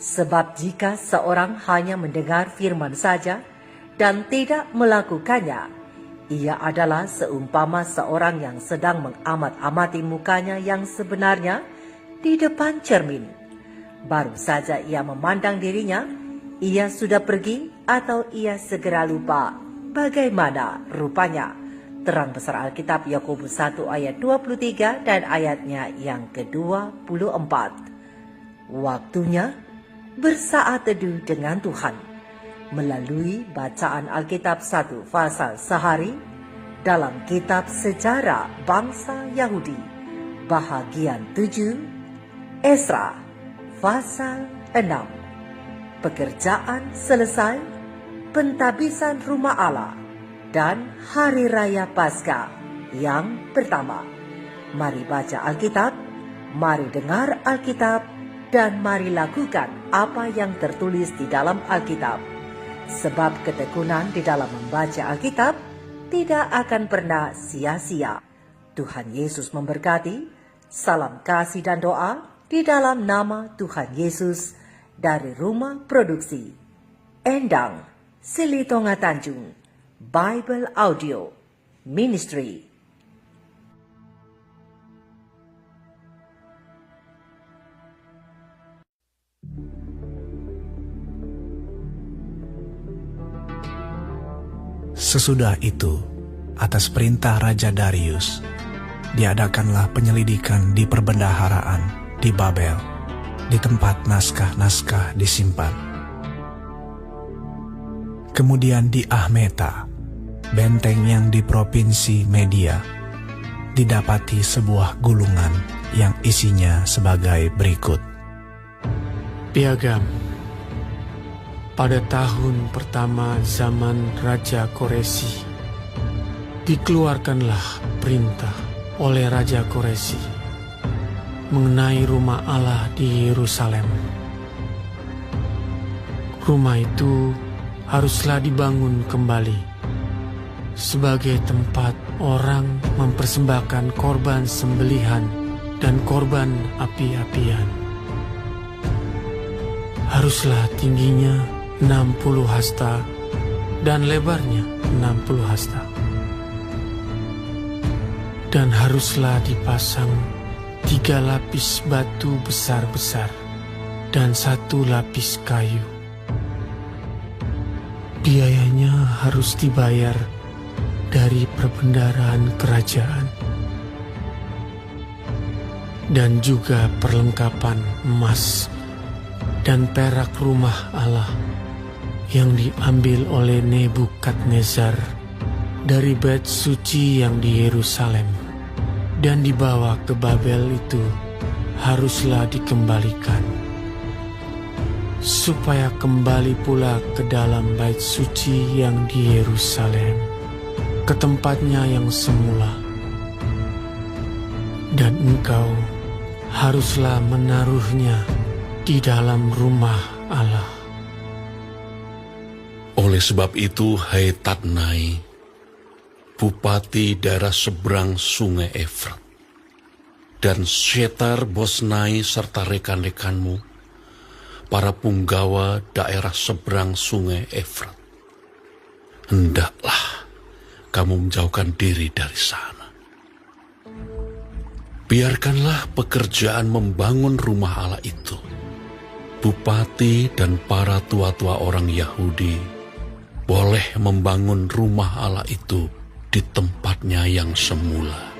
Sebab jika seorang hanya mendengar firman saja dan tidak melakukannya, ia adalah seumpama seorang yang sedang mengamat-amati mukanya yang sebenarnya di depan cermin. Baru saja ia memandang dirinya, ia sudah pergi atau ia segera lupa bagaimana rupanya. Terang besar Alkitab Yakobus 1 ayat 23 dan ayatnya yang ke-24. Waktunya bersaat teduh dengan Tuhan melalui bacaan Alkitab 1 pasal sehari dalam kitab Sejarah Bangsa Yahudi bahagian 7, Esra pasal 6, pekerjaan selesai, pentabisan rumah Allah, dan Hari Raya Paskah yang pertama. Mari baca Alkitab, mari dengar Alkitab, dan mari lakukan apa yang tertulis di dalam Alkitab. Sebab ketekunan di dalam membaca Alkitab tidak akan pernah sia-sia. Tuhan Yesus memberkati. Salam kasih dan doa di dalam nama Tuhan Yesus dari Rumah Produksi Endang Silitonga Tanjung Bible Audio Ministry. Sesudah itu, atas perintah Raja Darius, diadakanlah penyelidikan di perbendaharaan di Babel, di tempat naskah-naskah disimpan. Kemudian di Ahmeta, benteng yang di provinsi Media, didapati sebuah gulungan yang isinya sebagai berikut. Piagam. Pada tahun pertama zaman Raja Koresi, dikeluarkanlah perintah oleh Raja Koresi mengenai rumah Allah di Yerusalem. Rumah itu haruslah dibangun kembali sebagai tempat orang mempersembahkan korban sembelihan dan korban api-apian. Haruslah tingginya 60 hasta dan lebarnya 60 hasta. Dan haruslah dipasang 3 lapis batu besar-besar dan 1 lapis kayu. Biayanya harus dibayar dari perbendaharaan kerajaan. Dan juga perlengkapan emas dan perak rumah Allah yang diambil oleh Nebukadnezar dari bait suci yang di Yerusalem dan dibawa ke Babel itu haruslah dikembalikan, supaya kembali pula ke dalam bait suci yang di Yerusalem, ke tempatnya yang semula. Dan engkau haruslah menaruhnya di dalam rumah Allah. Oleh sebab itu, hai Tatnai, bupati daerah seberang sungai Efrat, dan Syetar Bosnai serta rekan-rekanmu, para punggawa daerah seberang sungai Efrat, hendaklah kamu menjauhkan diri dari sana. Biarkanlah pekerjaan membangun rumah Allah itu. Bupati dan para tua-tua orang Yahudi boleh membangun rumah Allah itu di tempatnya yang semula.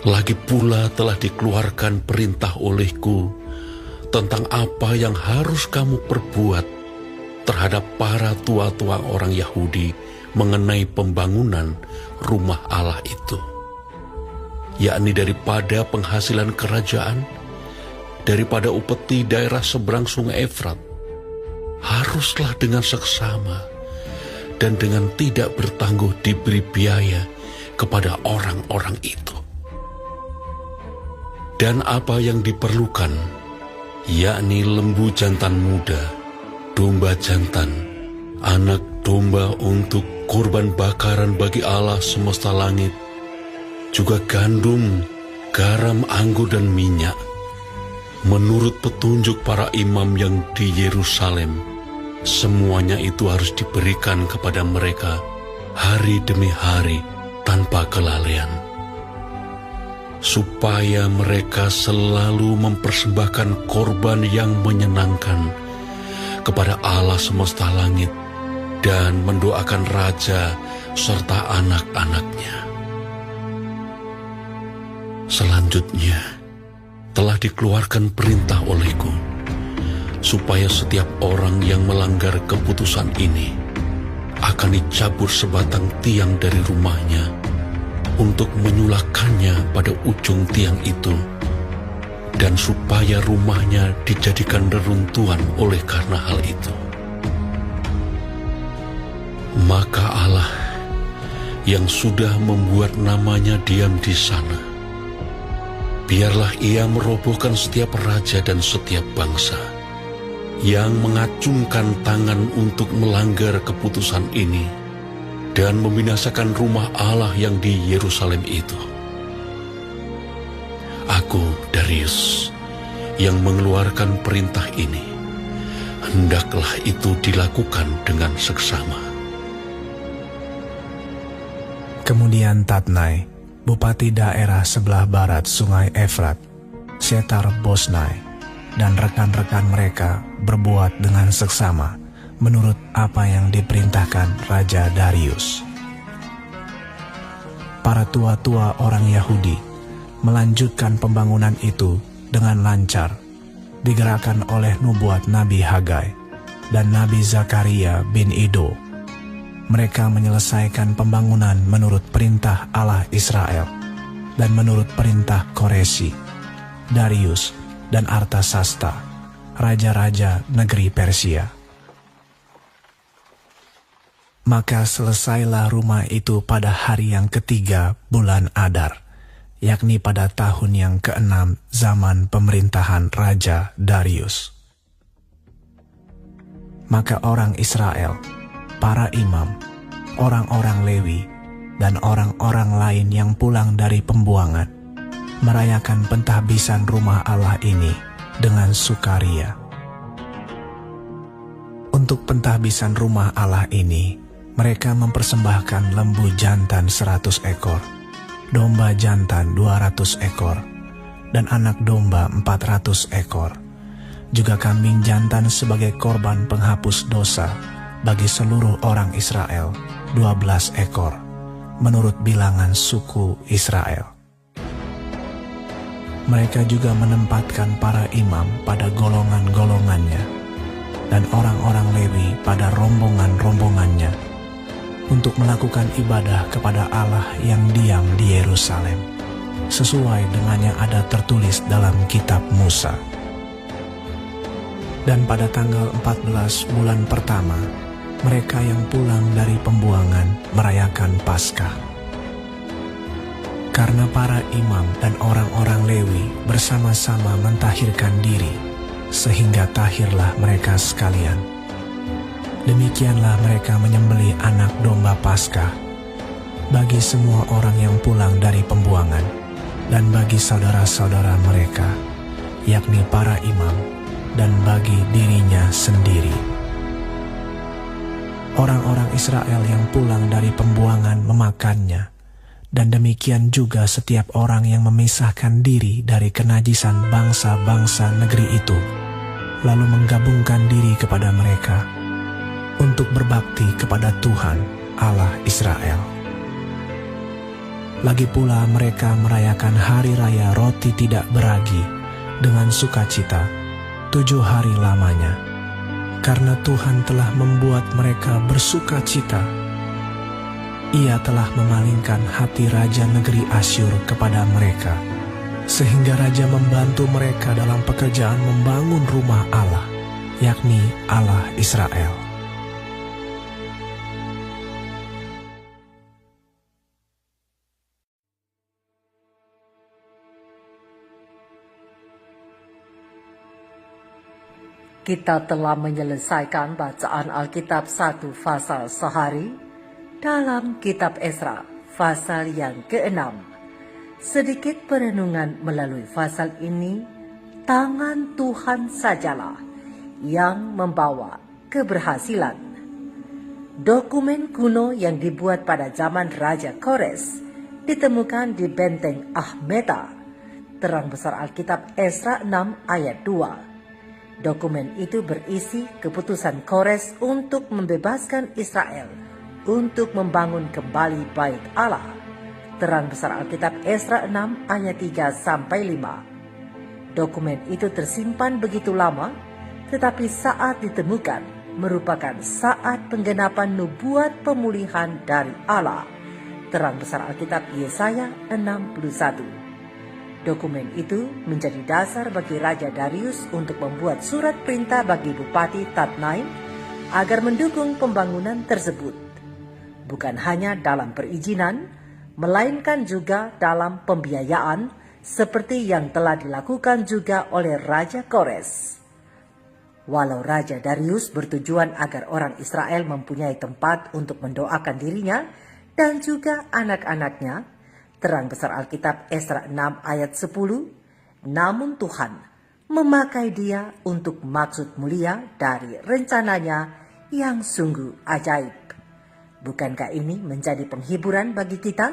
Lagi pula telah dikeluarkan perintah olehku tentang apa yang harus kamu perbuat terhadap para tua-tua orang Yahudi mengenai pembangunan rumah Allah itu, yakni daripada penghasilan kerajaan, daripada upeti daerah seberang sungai Efrat, haruslah dengan seksama dan dengan tidak bertangguh diberi biaya kepada orang-orang itu. Dan apa yang diperlukan, yakni lembu jantan muda, domba jantan, anak domba untuk kurban bakaran bagi Allah semesta langit, juga gandum, garam, anggur dan minyak, Menurut petunjuk para imam yang di Yerusalem, semuanya itu harus diberikan kepada mereka hari demi hari tanpa kelalaian, supaya mereka selalu mempersembahkan korban yang menyenangkan kepada Allah semesta langit dan mendoakan raja serta anak-anaknya. Selanjutnya, telah dikeluarkan perintah olehku, supaya setiap orang yang melanggar keputusan ini akan dicabut sebatang tiang dari rumahnya untuk menyulakannya pada ujung tiang itu, dan supaya rumahnya dijadikan reruntuhan oleh karena hal itu. Maka Allah yang sudah membuat namanya diam di sana, biarlah ia merobohkan setiap raja dan setiap bangsa yang mengacungkan tangan untuk melanggar keputusan ini dan membinasakan rumah Allah yang di Yerusalem itu. Aku, Darius, yang mengeluarkan perintah ini, hendaklah itu dilakukan dengan seksama. Kemudian Tatnai, bupati daerah sebelah barat sungai Efrat, Setar-Bosnai, dan rekan-rekan mereka berbuat dengan seksama menurut apa yang diperintahkan Raja Darius. Para tua-tua orang Yahudi melanjutkan pembangunan itu dengan lancar, digerakkan oleh nubuat Nabi Hagai dan Nabi Zakaria bin Ido. Mereka menyelesaikan pembangunan menurut perintah Allah Israel dan menurut perintah Koresi, Darius, dan Artasasta, raja-raja negeri Persia. Maka selesailah rumah itu pada hari yang ketiga bulan Adar, yakni pada tahun yang ke-6 zaman pemerintahan Raja Darius. Maka orang Israel, para imam, orang-orang Lewi, dan orang-orang lain yang pulang dari pembuangan merayakan pentahbisan rumah Allah ini dengan sukaria. Untuk pentahbisan rumah Allah ini, mereka mempersembahkan lembu jantan 100 ekor, domba jantan 200 ekor, dan anak domba 400 ekor, juga kambing jantan sebagai korban penghapus dosa bagi seluruh orang Israel 12 ekor, menurut bilangan suku Israel. Mereka juga menempatkan para imam pada golongan-golongannya, dan orang-orang Lewi pada rombongan-rombongannya, untuk melakukan ibadah kepada Allah yang diam di Yerusalem, sesuai dengan yang ada tertulis dalam kitab Musa. Dan pada tanggal 14 bulan pertama, mereka yang pulang dari pembuangan merayakan Paskah. Karena para imam dan orang-orang Lewi bersama-sama mentahirkan diri, sehingga tahirlah mereka sekalian. Demikianlah mereka menyembelih anak domba Paskah bagi semua orang yang pulang dari pembuangan dan bagi saudara-saudara mereka, yakni para imam, dan bagi dirinya sendiri. Orang-orang Israel yang pulang dari pembuangan memakannya, dan demikian juga setiap orang yang memisahkan diri dari kenajisan bangsa-bangsa negeri itu, lalu menggabungkan diri kepada mereka untuk berbakti kepada Tuhan Allah Israel. Lagi pula mereka merayakan hari raya roti tidak beragi dengan sukacita 7 hari lamanya, karena Tuhan telah membuat mereka bersuka cita. Ia telah memalingkan hati raja negeri Asyur kepada mereka, sehingga raja membantu mereka dalam pekerjaan membangun rumah Allah, yakni Allah Israel. Kita telah menyelesaikan bacaan Alkitab 1 pasal sehari dalam kitab Esra pasal yang ke-6. Sedikit perenungan melalui pasal ini tangan Tuhan sajalah yang membawa keberhasilan. Dokumen kuno yang dibuat pada zaman Raja Kores ditemukan di benteng Ahmeta, terang besar Alkitab Esra 6 ayat 2. Dokumen itu berisi keputusan Kores untuk membebaskan Israel untuk membangun kembali bait Allah. Terang besar Alkitab Esra 6 ayat 3-5. Dokumen itu tersimpan begitu lama, tetapi saat ditemukan merupakan saat penggenapan nubuat pemulihan dari Allah. Terang besar Alkitab Yesaya 61. Dokumen itu menjadi dasar bagi Raja Darius untuk membuat surat perintah bagi Bupati Tatnaim agar mendukung pembangunan tersebut. Bukan hanya dalam perizinan, melainkan juga dalam pembiayaan seperti yang telah dilakukan juga oleh Raja Kores. Walau Raja Darius bertujuan agar orang Israel mempunyai tempat untuk mendoakan dirinya dan juga anak-anaknya, terang besar Alkitab Esra 6 ayat 10, namun Tuhan memakai dia untuk maksud mulia dari rencananya yang sungguh ajaib. Bukankah ini menjadi penghiburan bagi kita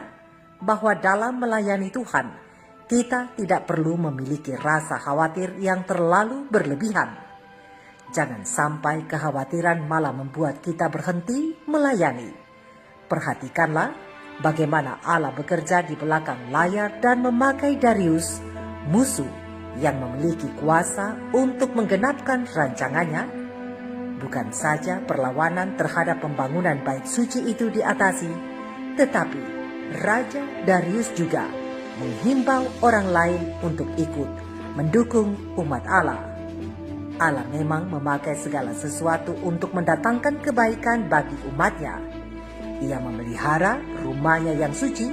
bahwa dalam melayani Tuhan, kita tidak perlu memiliki rasa khawatir yang terlalu berlebihan. Jangan sampai kekhawatiran malah membuat kita berhenti melayani. Perhatikanlah bagaimana Allah bekerja di belakang layar dan memakai Darius, musuh yang memiliki kuasa untuk menggenapkan rancangannya. Bukan saja perlawanan terhadap pembangunan bait suci itu diatasi, tetapi Raja Darius juga menghimbau orang lain untuk ikut mendukung umat Allah. Allah memang memakai segala sesuatu untuk mendatangkan kebaikan bagi umatnya. Ia memelihara rumahnya yang suci,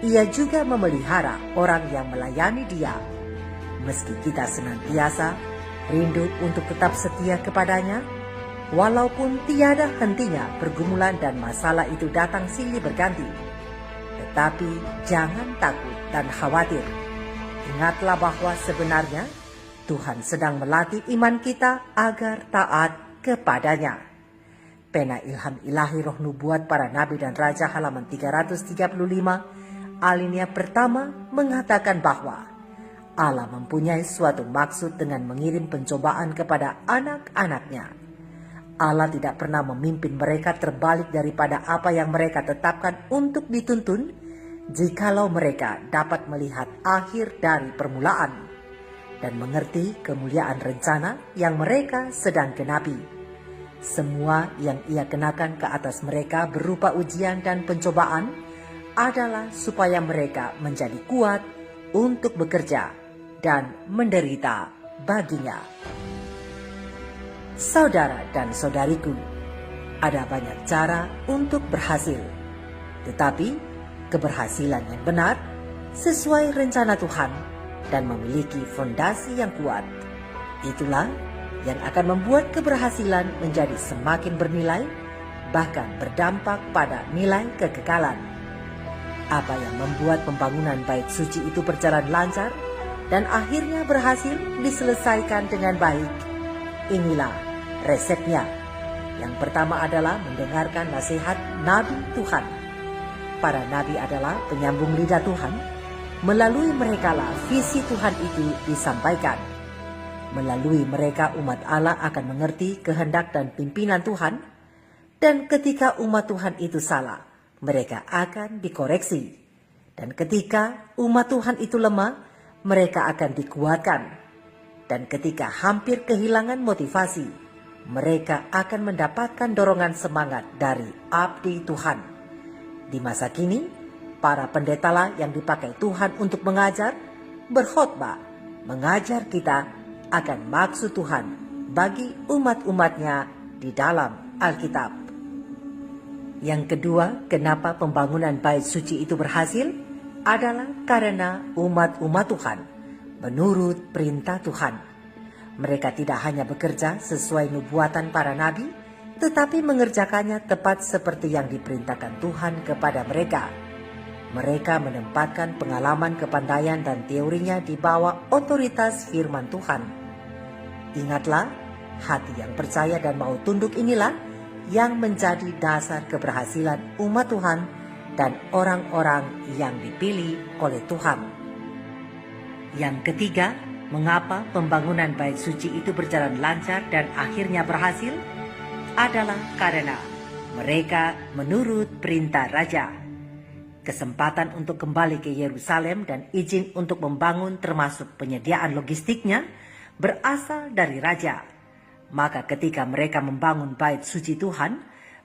ia juga memelihara orang yang melayani dia. Meski kita senantiasa rindu untuk tetap setia kepadanya, walaupun tiada hentinya pergumulan dan masalah itu datang silih berganti. Tetapi jangan takut dan khawatir. Ingatlah bahwa sebenarnya Tuhan sedang melatih iman kita agar taat kepadanya. Pena Ilham Ilahi Roh Nubuat para Nabi dan Raja halaman 335, alinea pertama mengatakan bahwa Allah mempunyai suatu maksud dengan mengirim pencobaan kepada anak-anaknya. Allah tidak pernah memimpin mereka terbalik daripada apa yang mereka tetapkan untuk dituntun, jikalau mereka dapat melihat akhir dari permulaan dan mengerti kemuliaan rencana yang mereka sedang genapi. Semua yang ia kenakan ke atas mereka berupa ujian dan pencobaan adalah supaya mereka menjadi kuat untuk bekerja dan menderita baginya. Saudara dan saudariku, ada banyak cara untuk berhasil, tetapi keberhasilan yang benar sesuai rencana Tuhan dan memiliki fondasi yang kuat, itulah yang akan membuat keberhasilan menjadi semakin bernilai, bahkan berdampak pada nilai kekekalan. Apa yang membuat pembangunan bait suci itu berjalan lancar dan akhirnya berhasil diselesaikan dengan baik? Inilah resepnya. Yang pertama adalah mendengarkan nasihat Nabi Tuhan. Para nabi adalah penyambung lidah Tuhan. Melalui merekalah visi Tuhan itu disampaikan. Melalui mereka umat Allah akan mengerti kehendak dan pimpinan Tuhan. Dan ketika umat Tuhan itu salah, mereka akan dikoreksi. Dan ketika umat Tuhan itu lemah, mereka akan dikuatkan. Dan ketika hampir kehilangan motivasi, mereka akan mendapatkan dorongan semangat dari abdi Tuhan. Di masa kini, para pendetalah yang dipakai Tuhan untuk mengajar, berkhotbah, mengajar kita akan maksud Tuhan bagi umat-umatnya di dalam Alkitab. Yang kedua, kenapa pembangunan bait suci itu berhasil adalah karena umat-umat Tuhan menurut perintah Tuhan. Mereka tidak hanya bekerja sesuai nubuatan para nabi, tetapi mengerjakannya tepat seperti yang diperintahkan Tuhan kepada mereka. Mereka menempatkan pengalaman, kepandaian, dan teorinya di bawah otoritas firman Tuhan. Ingatlah, hati yang percaya dan mau tunduk inilah yang menjadi dasar keberhasilan umat Tuhan dan orang-orang yang dipilih oleh Tuhan. Yang ketiga, mengapa pembangunan bait suci itu berjalan lancar dan akhirnya berhasil? Adalah karena mereka menurut perintah raja. Kesempatan untuk kembali ke Yerusalem dan izin untuk membangun termasuk penyediaan logistiknya berasal dari raja. Maka ketika mereka membangun bait suci Tuhan,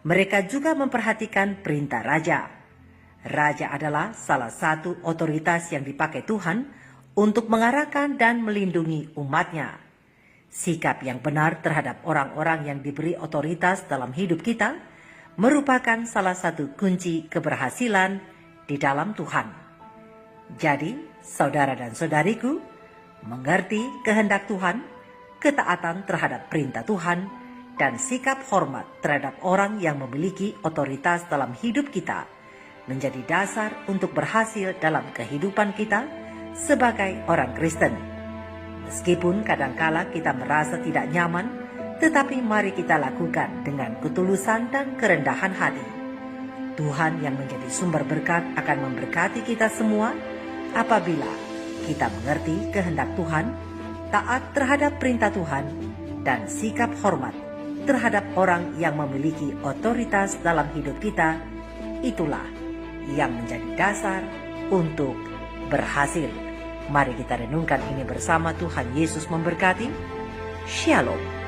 mereka juga memperhatikan perintah raja. Raja adalah salah satu otoritas yang dipakai Tuhan untuk mengarahkan dan melindungi umatnya. Sikap yang benar terhadap orang-orang yang diberi otoritas dalam hidup kita merupakan salah satu kunci keberhasilan di dalam Tuhan. Jadi, saudara dan saudariku, mengerti kehendak Tuhan, ketaatan terhadap perintah Tuhan, dan sikap hormat terhadap orang yang memiliki otoritas dalam hidup kita menjadi dasar untuk berhasil dalam kehidupan kita sebagai orang Kristen. Meskipun kadangkala kita merasa tidak nyaman, tetapi mari kita lakukan dengan ketulusan dan kerendahan hati. Tuhan yang menjadi sumber berkat akan memberkati kita semua apabila kita mengerti kehendak Tuhan, taat terhadap perintah Tuhan, dan sikap hormat terhadap orang yang memiliki otoritas dalam hidup kita. Itulah yang menjadi dasar untuk berhasil. Mari kita renungkan ini bersama. Tuhan Yesus memberkati. Shalom.